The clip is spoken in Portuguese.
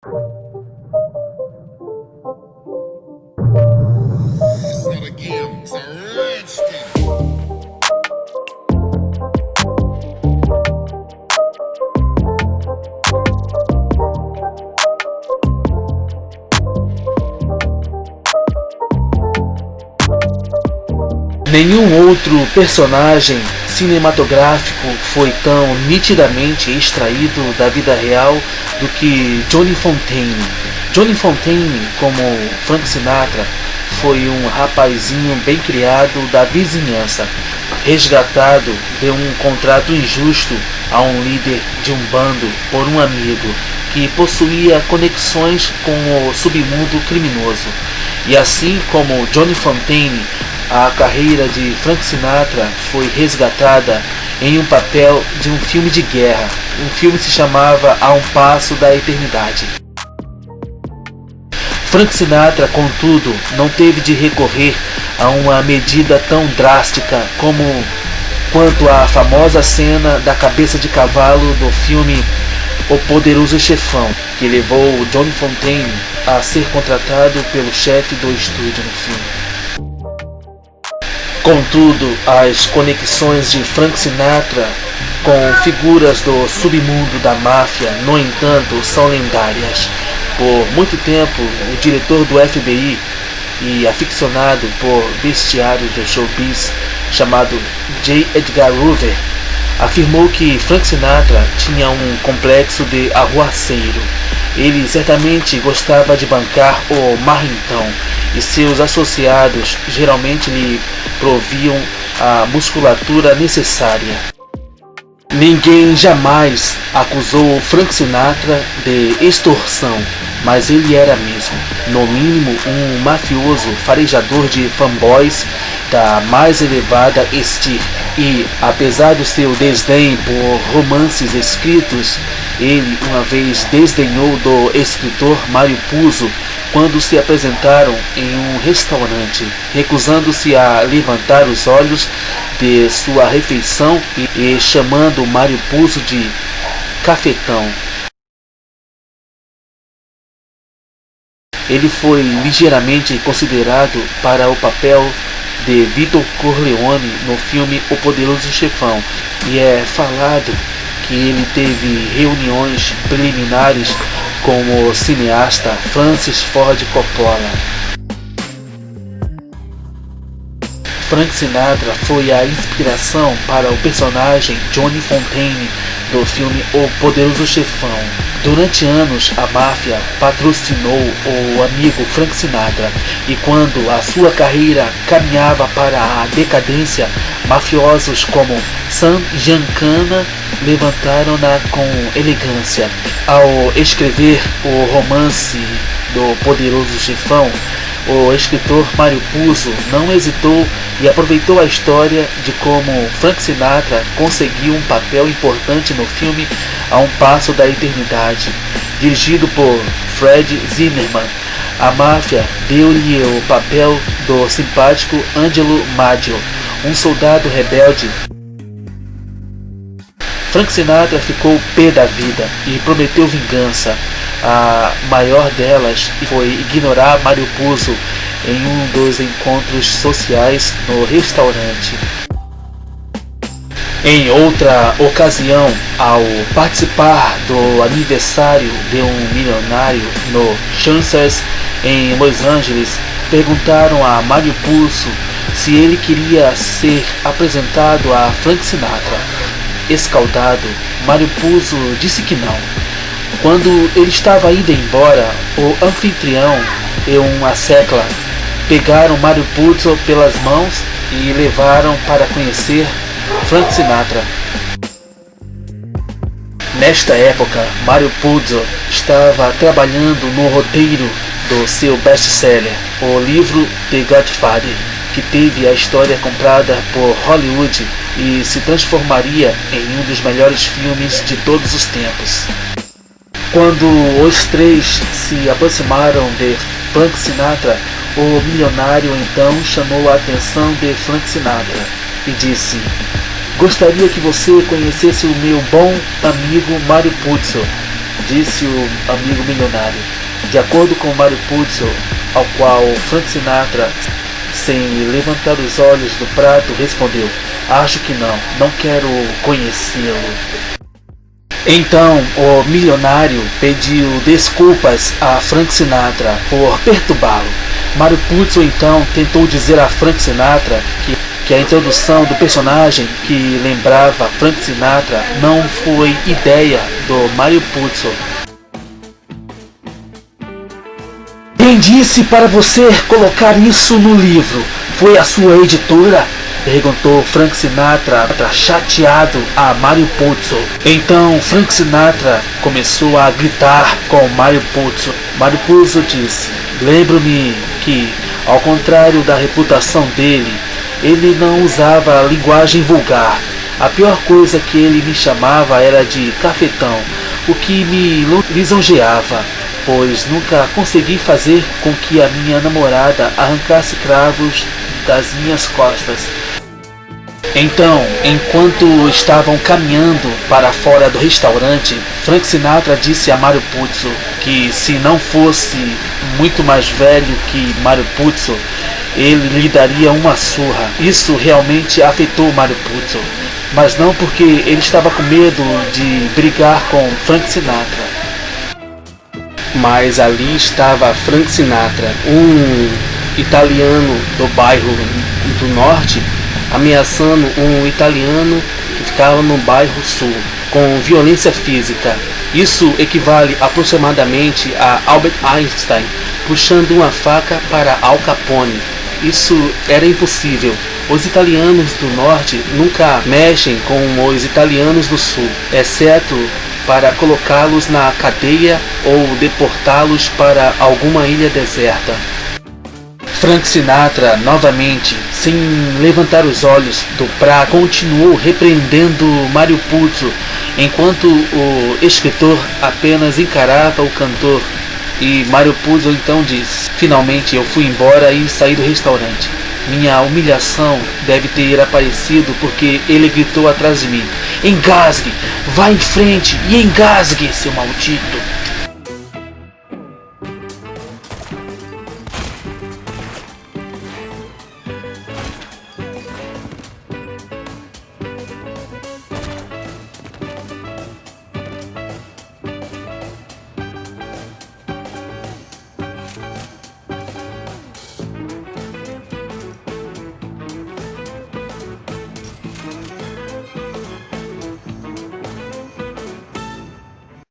It's not a game, it's a rich thing. Nenhum outro personagem cinematográfico foi tão nitidamente extraído da vida real do que Johnny Fontane. Johnny Fontane, como Frank Sinatra, foi um rapazinho bem criado da vizinhança, resgatado de um contrato injusto a um líder de um bando por um amigo que possuía conexões com o submundo criminoso. E assim como Johnny Fontane, a carreira de Frank Sinatra foi resgatada em um papel de um filme de guerra. O filme se chamava A um Passo da Eternidade. Frank Sinatra, contudo, não teve de recorrer a uma medida tão drástica quanto a famosa cena da cabeça de cavalo do filme O Poderoso Chefão, que levou Johnny Fontane a ser contratado pelo chefe do estúdio no filme. Contudo, as conexões de Frank Sinatra com figuras do submundo da máfia, no entanto, são lendárias. Por muito tempo, o diretor do FBI e aficionado por bestiários do showbiz, chamado J. Edgar Hoover, afirmou que Frank Sinatra tinha um complexo de arruaceiro. Ele certamente gostava de bancar o marrentão, e seus associados geralmente lhe proviam a musculatura necessária. Ninguém jamais acusou Frank Sinatra de extorsão, mas ele era mesmo, no mínimo, um mafioso farejador de fanboys da mais elevada estirpe. E, apesar do seu desdém por romances escritos, ele uma vez desdenhou do escritor Mário Puzo quando se apresentaram em um restaurante, recusando-se a levantar os olhos de sua refeição e chamando Mário Puzo de cafetão. Ele foi ligeiramente considerado para o papel de Vito Corleone no filme O Poderoso Chefão, e é falado que ele teve reuniões preliminares com o cineasta Francis Ford Coppola. Frank Sinatra foi a inspiração para o personagem Johnny Fontane do filme O Poderoso Chefão. Durante anos, a máfia patrocinou o amigo Frank Sinatra, e quando a sua carreira caminhava para a decadência, mafiosos como Sam Giancana levantaram-na com elegância. Ao escrever o romance do Poderoso Chefão, o escritor Mário Puzo não hesitou e aproveitou a história de como Frank Sinatra conseguiu um papel importante no filme A um Passo da Eternidade, dirigido por Fred Zinnemann. A máfia deu-lhe o papel do simpático Angelo Maggio, um soldado rebelde. Frank Sinatra ficou pé da vida e prometeu vingança. A maior delas foi ignorar Mário Puzo em um dos encontros sociais no restaurante. Em outra ocasião, ao participar do aniversário de um milionário no Chancers, em Los Angeles, perguntaram a Mário Puzo se ele queria ser apresentado a Frank Sinatra. Escaldado, Mário Puzo disse que não. Quando ele estava indo embora, o anfitrião e uma secla pegaram Mário Puzo pelas mãos e levaram para conhecer Frank Sinatra. Nesta época, Mário Puzo estava trabalhando no roteiro do seu best-seller, o livro The Godfather, que teve a história comprada por Hollywood e se transformaria em um dos melhores filmes de todos os tempos. Quando os três se aproximaram de Frank Sinatra, o milionário então chamou a atenção de Frank Sinatra e disse: "Gostaria que você conhecesse o meu bom amigo Mário Puzo." disse o amigo milionário. De acordo com Mario Puzo, ao qual Frank Sinatra, sem levantar os olhos do prato, respondeu: acho que não quero conhecê-lo. Então o milionário pediu desculpas a Frank Sinatra por perturbá-lo. Mario Puzo então tentou dizer a Frank Sinatra que a introdução do personagem que lembrava Frank Sinatra não foi ideia do Mario Puzo. Quem disse para você colocar isso no livro? Foi a sua editora? Perguntou Frank Sinatra, chateado, a Mario Puzo. Então Frank Sinatra começou a gritar com Mario Puzo. Mario Puzo disse: lembro-me que, ao contrário da reputação dele, ele não usava linguagem vulgar. A pior coisa que ele me chamava era de cafetão, o que me lisonjeava, pois nunca consegui fazer com que a minha namorada arrancasse cravos das minhas costas. Então, enquanto estavam caminhando para fora do restaurante, Frank Sinatra disse a Mario Puzo que, se não fosse muito mais velho que Mario Puzo, ele lhe daria uma surra. Isso realmente afetou Mario Puzo, mas não porque ele estava com medo de brigar com Frank Sinatra. Mas ali estava Frank Sinatra, um italiano do bairro do norte, ameaçando um italiano que ficava no bairro sul, com violência física. Isso equivale aproximadamente a Albert Einstein puxando uma faca para Al Capone. Isso era impossível. Os italianos do norte nunca mexem com os italianos do sul, exceto para colocá-los na cadeia ou deportá-los para alguma ilha deserta. Frank Sinatra, novamente, sem levantar os olhos do prato, continuou repreendendo Mario Puzo, enquanto o escritor apenas encarava o cantor. E Mario Puzo então disse: finalmente eu fui embora e saí do restaurante. Minha humilhação deve ter aparecido porque ele gritou atrás de mim: engasgue, vá em frente e engasgue, seu maldito.